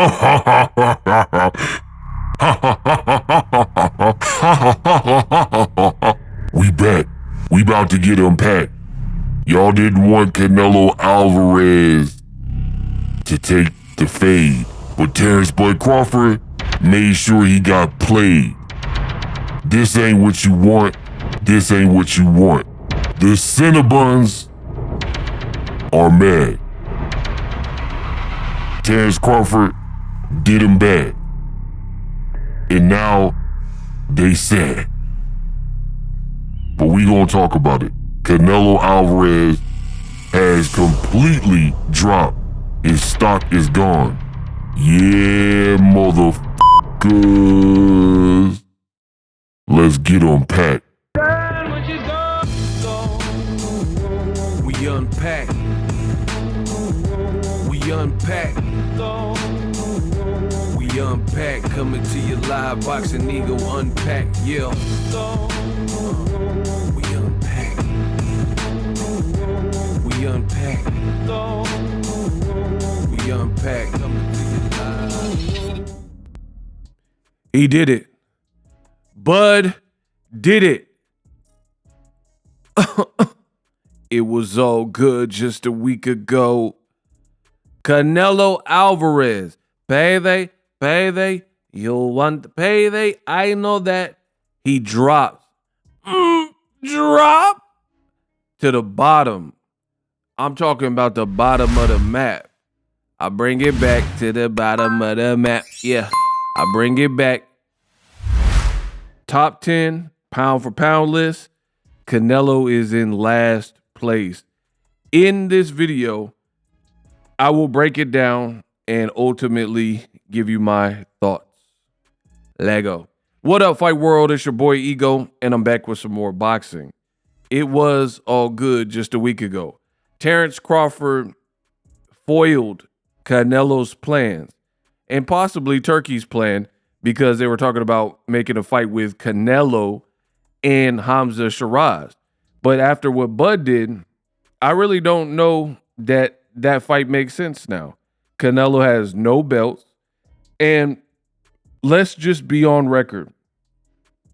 We back. We about to get unpacked. Y'all didn't want Canelo Alvarez to take the fade, but Terence Bud Crawford made sure he got played. This ain't what you want. This ain't what you want. The Cinnabons are mad. Terence Crawford did him bad. And now they sad. But we gonna talk about it. Canelo Alvarez has completely dropped. His stock is gone. Yeah, motherfuckers. Let's get unpacked. We unpack. We unpack. We unpack. Coming to you live, Boxing Eagle unpack. Yeah. We unpack. We unpack. We unpack. Coming to you live. He did it. Bud did it. It was all good just a week ago. Canelo Alvarez. Payday. You want the payday? I know that. He drops. Drop to the bottom. I'm talking about the bottom of the map. I bring it back to the bottom of the map. Yeah, I bring it back. Top 10 pound for pound list. Canelo is in last place. In this video, I will break it down and ultimately give you my thoughts. Lego. What up, Fight World? It's your boy Ego, and I'm back with some more boxing. It was all good just a week ago. Terence Crawford foiled Canelo's plans and possibly Turkey's plan because they were talking about making a fight with Canelo and Hamza Shiraz. But after what Bud did, I really don't know that that fight makes sense now. Canelo has no belts. And let's just be on record.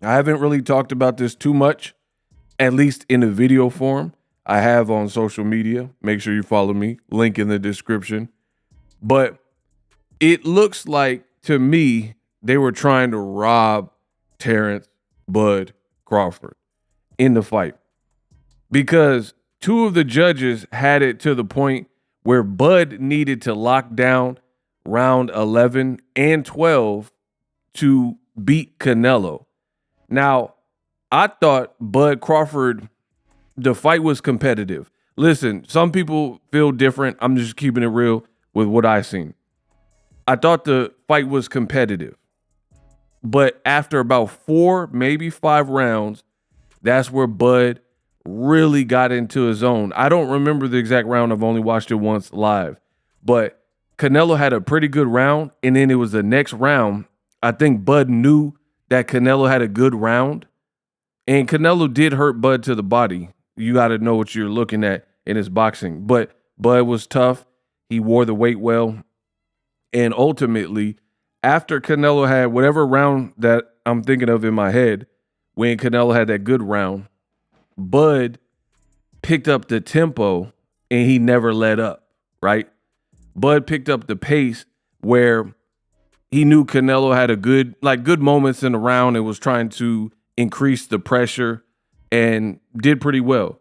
I haven't really talked about this too much, at least in a video form. I have on social media. Make sure you follow me. Link in the description. But it looks like, to me, they were trying to rob Terence Bud Crawford in the fight. Because two of the judges had it to the point where Bud needed to lock down round 11 and 12 to beat Canelo. Now, I thought Bud Crawford, the fight was competitive. Listen, some people feel different. I'm just keeping it real with what I seen. I thought the fight was competitive. But after about 4, maybe 5 rounds, that's where Bud really got into his own. I don't remember the exact round. I've only watched it once live. But Canelo had a pretty good round, and then it was the next round. I think Bud knew that Canelo had a good round, and Canelo did hurt Bud to the body. You got to know what you're looking at in his boxing. But Bud was tough. He wore the weight well. And ultimately, after Canelo had whatever round that I'm thinking of in my head, when Canelo had that good round, Bud picked up the tempo and he never let up, right? Bud picked up the pace where he knew Canelo had a good moments in the round and was trying to increase the pressure and did pretty well.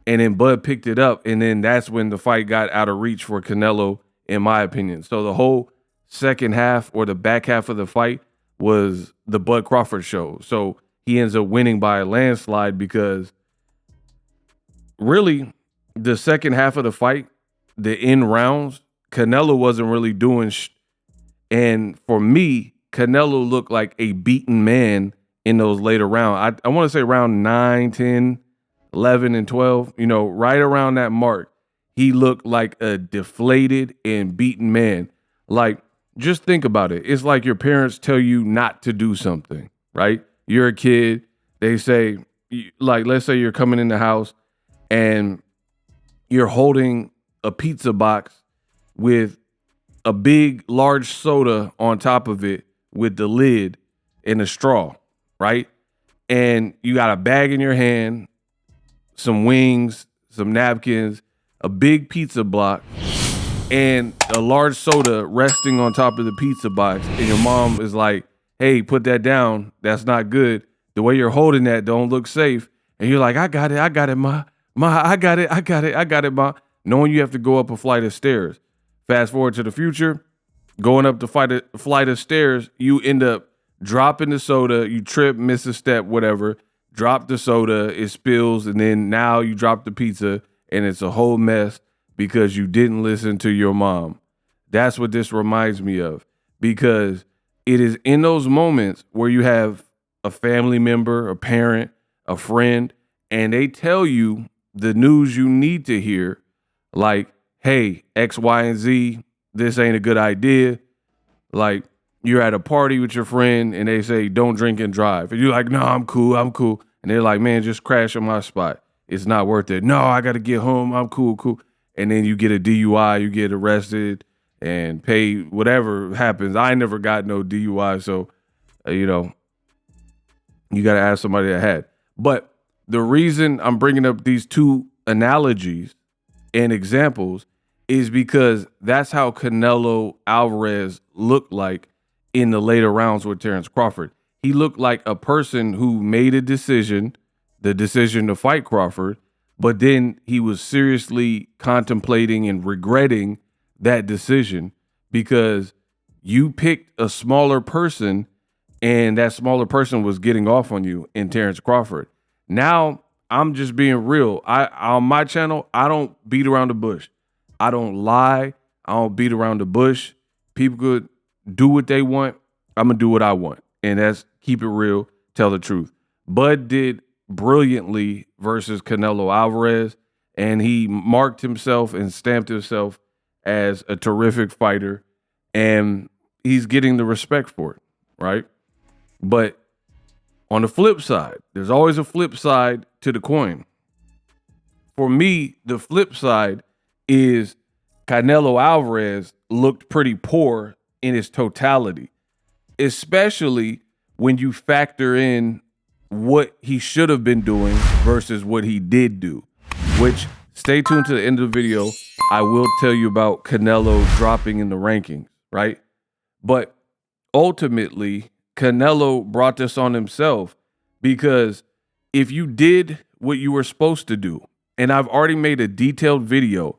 And then Bud picked it up, and then that's when the fight got out of reach for Canelo, in my opinion. So the whole second half or the back half of the fight was the Bud Crawford show. So he ends up winning by a landslide because really the second half of the fight, the end rounds, Canelo wasn't really doing and for me, Canelo looked like a beaten man in those later rounds. I want to say round 9, 10, 11, and 12, right around that mark, he looked like a deflated and beaten man. Like, just think about it. It's like your parents tell you not to do something, right? You're a kid. They say, like, let's say you're coming in the house and you're holding a pizza box with a big, large soda on top of it with the lid and a straw, right? And you got a bag in your hand, some wings, some napkins, a big pizza block, and a large soda resting on top of the pizza box. And your mom is like, hey, put that down. That's not good. The way you're holding that don't look safe. And you're like, I got it, ma. Ma, I got it, ma. Knowing you have to go up a flight of stairs. Fast forward to the future, going up the flight of stairs, you end up dropping the soda, you trip, miss a step, whatever, drop the soda, it spills, and then now you drop the pizza, and it's a whole mess because you didn't listen to your mom. That's what this reminds me of, because it is in those moments where you have a family member, a parent, a friend, and they tell you the news you need to hear, like, hey, X, Y, and Z, this ain't a good idea. Like, you're at a party with your friend and they say, don't drink and drive. And you're like, no, I'm cool. And they're like, man, just crash on my spot. It's not worth it. No, I got to get home. I'm cool. And then you get a DUI, you get arrested and pay whatever happens. I never got no DUI. So, you got to ask somebody that had. But the reason I'm bringing up these two analogies and examples is because that's how Canelo Alvarez looked like in the later rounds with Terence Crawford. He looked like a person who made a decision, the decision to fight Crawford, but then he was seriously contemplating and regretting that decision because you picked a smaller person and that smaller person was getting off on you in Terence Crawford. Now, I'm just being real. On my channel, I don't beat around the bush. I don't lie. I don't beat around the bush. People could do what they want. I'm going to do what I want. And that's keep it real, tell the truth. Bud did brilliantly versus Canelo Alvarez, and he marked himself and stamped himself as a terrific fighter, and he's getting the respect for it, right? But on the flip side, there's always a flip side to the coin. For me, the flip side is Canelo Alvarez looked pretty poor in its totality, especially when you factor in what he should have been doing versus what he did do, which stay tuned to the end of the video. I will tell you about Canelo dropping in the rankings, right? But ultimately, Canelo brought this on himself because if you did what you were supposed to do, and I've already made a detailed video,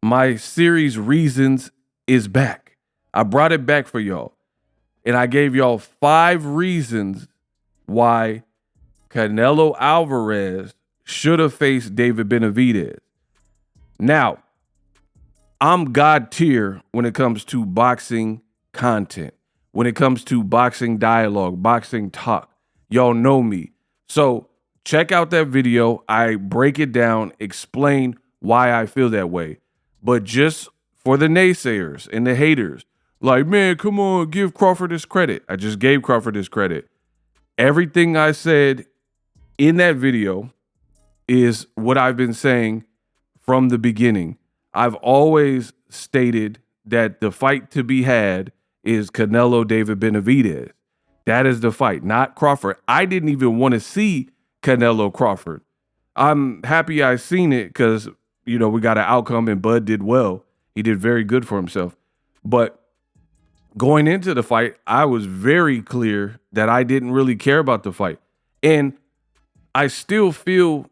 my series Reasons is back. I brought it back for y'all. And I gave y'all 5 reasons why Canelo Alvarez should have faced David Benavidez. Now, I'm God tier when it comes to boxing content, when it comes to boxing dialogue, boxing talk. Y'all know me. So check out that video. I break it down, explain why I feel that way. But just for the naysayers and the haters, like, man, come on, give Crawford his credit. I just gave Crawford his credit. Everything I said in that video is what I've been saying from the beginning. I've always stated that the fight to be had is Canelo David Benavidez. That is the fight, not Crawford. I didn't even want to see Canelo Crawford. I'm happy I seen it because, we got an outcome and Bud did well. He did very good for himself. But going into the fight, I was very clear that I didn't really care about the fight. And I still feel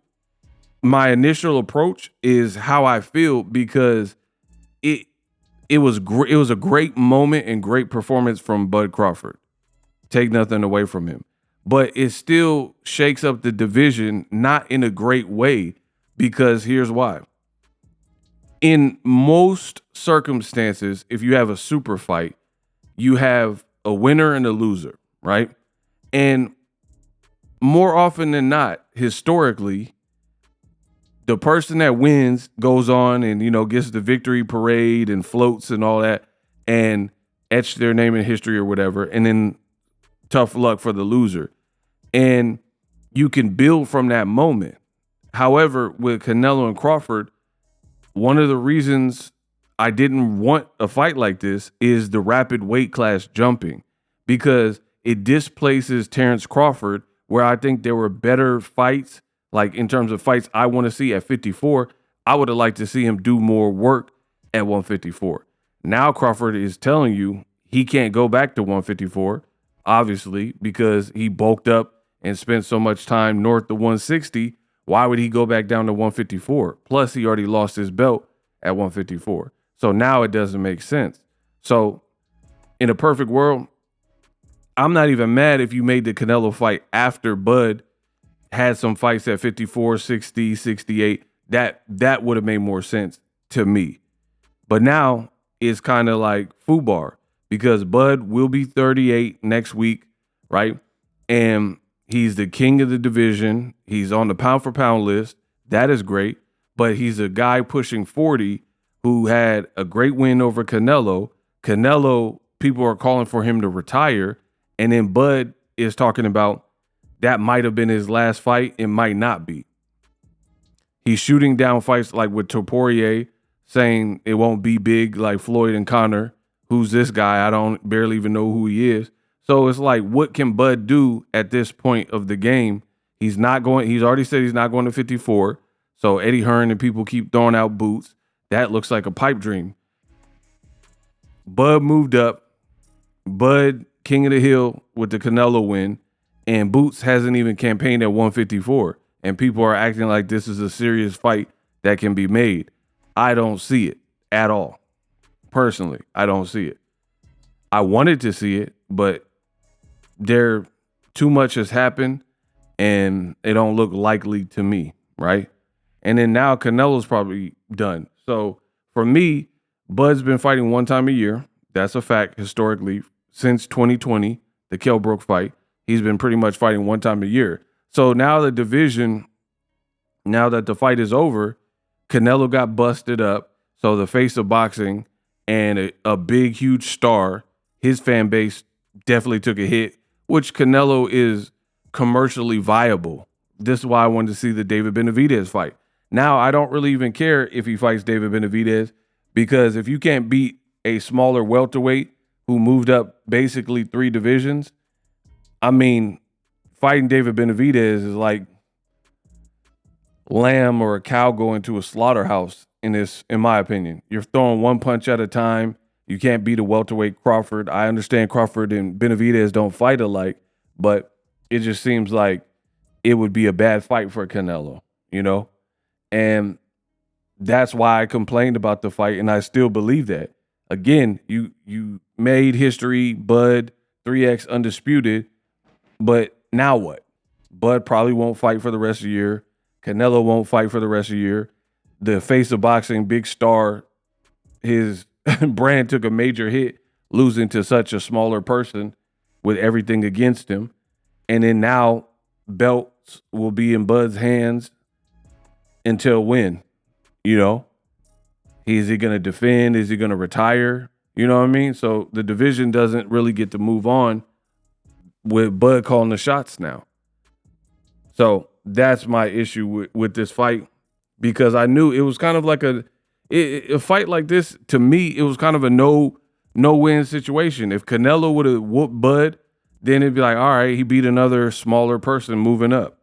my initial approach is how I feel because it was a great moment and great performance from Bud Crawford. Take nothing away from him. But it still shakes up the division, not in a great way, because here's why. In most circumstances, if you have a super fight, you have a winner and a loser, right? And more often than not, historically, the person that wins goes on and, gets the victory parade and floats and all that and etch their name in history or whatever. And then tough luck for the loser. And you can build from that moment. However, with Canelo and Crawford, one of the reasons I didn't want a fight like this is the rapid weight class jumping, because it displaces Terence Crawford, where I think there were better fights, like in terms of fights I want to see at 54. I would have liked to see him do more work at 154. Now Crawford is telling you he can't go back to 154, obviously, because he bulked up and spent so much time north of 160. Why would he go back down to 154? Plus, he already lost his belt at 154. So now it doesn't make sense. So in a perfect world, I'm not even mad if you made the Canelo fight after Bud had some fights at 54, 60, 68. That would have made more sense to me. But now it's kind of like FUBAR, because Bud will be 38 next week, right? And he's the king of the division. He's on the pound for pound list. That is great. But he's a guy pushing 40 who had a great win over Canelo. Canelo, people are calling for him to retire. And then Bud is talking about that might have been his last fight. It might not be. He's shooting down fights like with Topuria, saying it won't be big like Floyd and Conor. Who's this guy? I don't barely even know who he is. So it's like, what can Bud do at this point of the game? He's already said he's not going to 54. So Eddie Hearn and people keep throwing out Boots. That looks like a pipe dream. Bud moved up. Bud, king of the hill with the Canelo win. And Boots hasn't even campaigned at 154. And people are acting like this is a serious fight that can be made. I don't see it at all. Personally, I don't see it. I wanted to see it, but too much has happened and it don't look likely to me, right? And then now Canelo's probably done. So for me, Bud's been fighting one time a year. That's a fact historically. Since 2020, the Kell Brook fight, he's been pretty much fighting one time a year. So now the division, now that the fight is over, Canelo got busted up. So the face of boxing and a big, huge star, his fan base definitely took a hit, which Canelo is commercially viable. This is why I wanted to see the David Benavidez fight. Now, I don't really even care if he fights David Benavidez, because if you can't beat a smaller welterweight who moved up basically 3 divisions, I mean, fighting David Benavidez is like lamb or a cow going to a slaughterhouse in my opinion. You're throwing one punch at a time. You can't beat a welterweight Crawford. I understand Crawford and Benavidez don't fight alike, but it just seems like it would be a bad fight for Canelo, you know? And that's why I complained about the fight, and I still believe that. Again, you made history, Bud, 3X undisputed, but now what? Bud probably won't fight for the rest of the year. Canelo won't fight for the rest of the year. The face of boxing, big star, his brand took a major hit losing to such a smaller person with everything against him. And then now belts will be in Bud's hands until when? You know? Is he going to defend? Is he going to retire? You know what I mean? So the division doesn't really get to move on with Bud calling the shots now. So that's my issue with this fight, because I knew it was kind of like a fight like this. To me, it was kind of a no-win situation. If Canelo would have whooped Bud, then it'd be like, all right, he beat another smaller person moving up.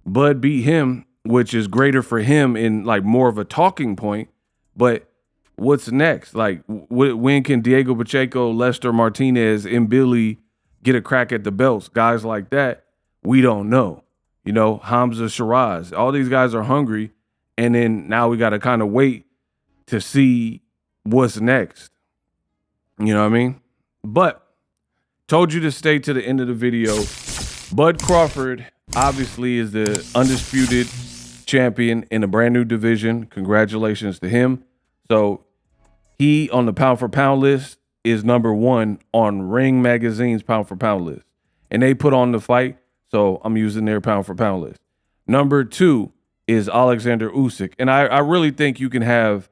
Bud beat him, which is greater for him in like more of a talking point. But what's next? Like, when can Diego Pacheco, Lester Martinez, and Billy get a crack at the belts? Guys like that, we don't know. You know, Hamza Shiraz, all these guys are hungry. And then now we got to kind of wait to see what's next. You know what I mean? But told you to stay to the end of the video. Bud Crawford obviously is the undisputed champion in a brand new division. Congratulations to him. So he, on the pound for pound list, is number 1 on Ring Magazine's pound for pound list. And they put on the fight, so I'm using their pound for pound list. Number 2 is Alexander Usyk. And I really think you can have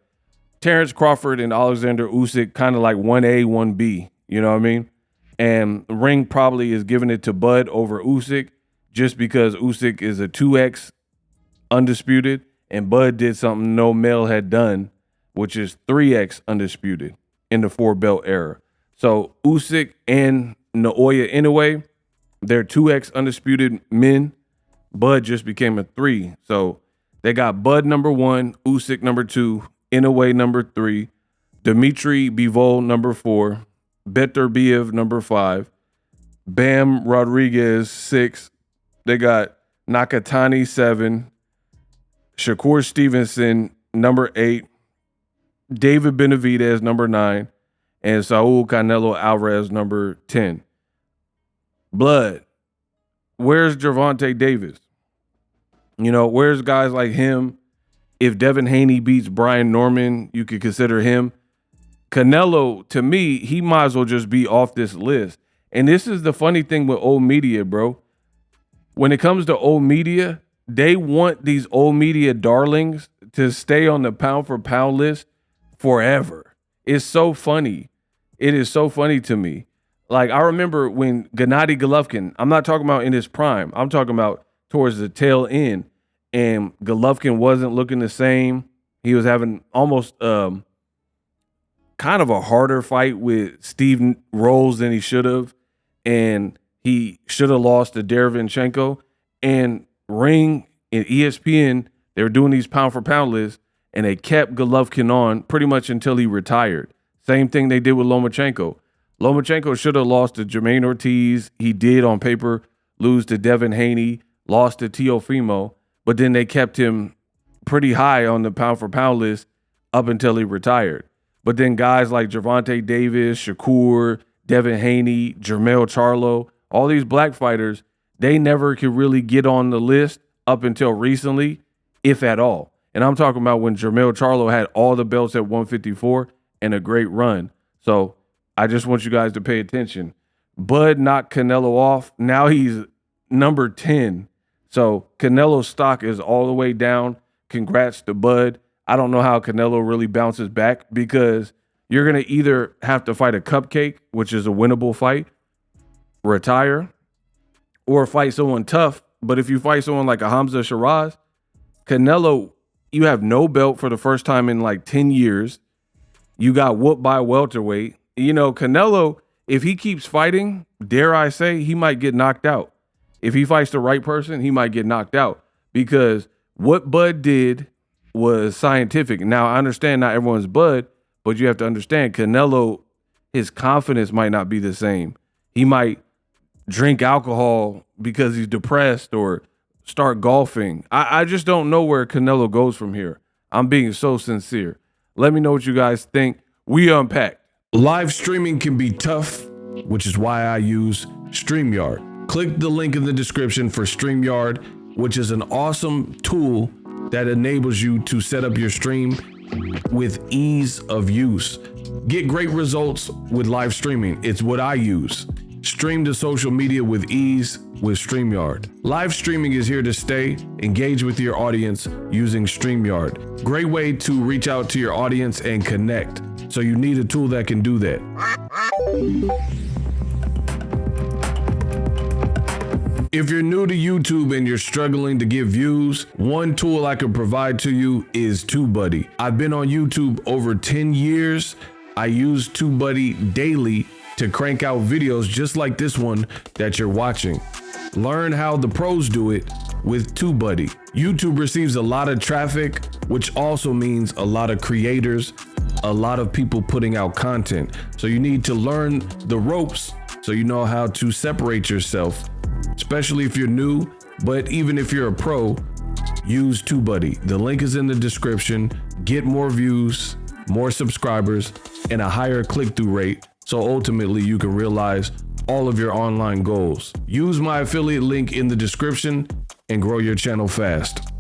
Terence Crawford and Alexander Usyk kind of like 1A, 1B. You know what I mean? And Ring probably is giving it to Bud over Usyk just because Usyk is a 2X undisputed and Bud did something no male had done which is 3X undisputed in the 4-belt era. So Usyk and Naoya Inoue, they're 2X undisputed men. Bud just became a 3. So they got Bud number 1, Usyk number 2, Inoue number 3, Dmitry Bivol number 4, Beterbiev number 5, Bam Rodriguez 6. They got Nakatani 7, Shakur Stevenson number 8, David Benavidez number 9, and Saul Canelo Alvarez number 10. Blood, where's Gervonta Davis? You know, where's guys like him? If Devin Haney beats Brian Norman, you could consider him. Canelo, to me, he might as well just be off this list. And this is the funny thing with old media, bro. When it comes to old media, they want these old media darlings to stay on the pound for pound list forever. It's so funny. It is so funny to me. Like, I remember when Gennady Golovkin, I'm not talking about in his prime, I'm talking about towards the tail end, and Golovkin wasn't looking the same. He was having almost kind of a harder fight with Steve Rolls than he should have, and he should have lost to Derevyanchenko. And Ring and ESPN, they were doing these pound for pound lists, and they kept Golovkin on pretty much until he retired. Same thing they did with Lomachenko. Lomachenko should have lost to Jermaine Ortiz. He did on paper lose to Devin Haney, lost to Teofimo, but then they kept him pretty high on the pound for pound list up until he retired. But then guys like Gervonta Davis, Shakur, Devin Haney, Jermell Charlo, all these black fighters, they never could really get on the list up until recently, if at all. And I'm talking about when Jermell Charlo had all the belts at 154 and a great run. So I just want you guys to pay attention. Bud knocked Canelo off. Now he's number 10. So Canelo's stock is all the way down. Congrats to Bud. I don't know how Canelo really bounces back, because you're going to either have to fight a cupcake, which is a winnable fight, retire, or fight someone tough. But if you fight someone like a Hamza Shiraz, Canelo, you have no belt for the first time in like 10 years. You got whooped by a welterweight. You know, Canelo, if he keeps fighting, dare I say, he might get knocked out. If he fights the right person, he might get knocked out, because what Bud did was scientific. Now, I understand not everyone's Bud, but you have to understand Canelo, his confidence might not be the same. He might drink alcohol because he's depressed or start golfing. I just don't know where Canelo goes from here. I'm being so sincere. Let me know what you guys think. We unpacked. Live streaming can be tough, which is why I use StreamYard. Click the link in the description for StreamYard, which is an awesome tool that enables you to set up your stream with ease of use. Get great results with live streaming. It's what I use. Stream to social media with ease with StreamYard. Live streaming is here to stay. Engage with your audience using StreamYard. Great way to reach out to your audience and connect. So you need a tool that can do that. If you're new to YouTube and you're struggling to get views, one tool I can provide to you is TubeBuddy. I've been on YouTube over 10 years. I use TubeBuddy daily to crank out videos just like this one that you're watching. Learn how the pros do it with TubeBuddy. YouTube receives a lot of traffic, which also means a lot of creators, a lot of people putting out content. So you need to learn the ropes so you know how to separate yourself, especially if you're new. But even if you're a pro, use TubeBuddy. The link is in the description. Get more views, more subscribers, and a higher click-through rate, so ultimately you can realize all of your online goals. Use my affiliate link in the description and grow your channel fast.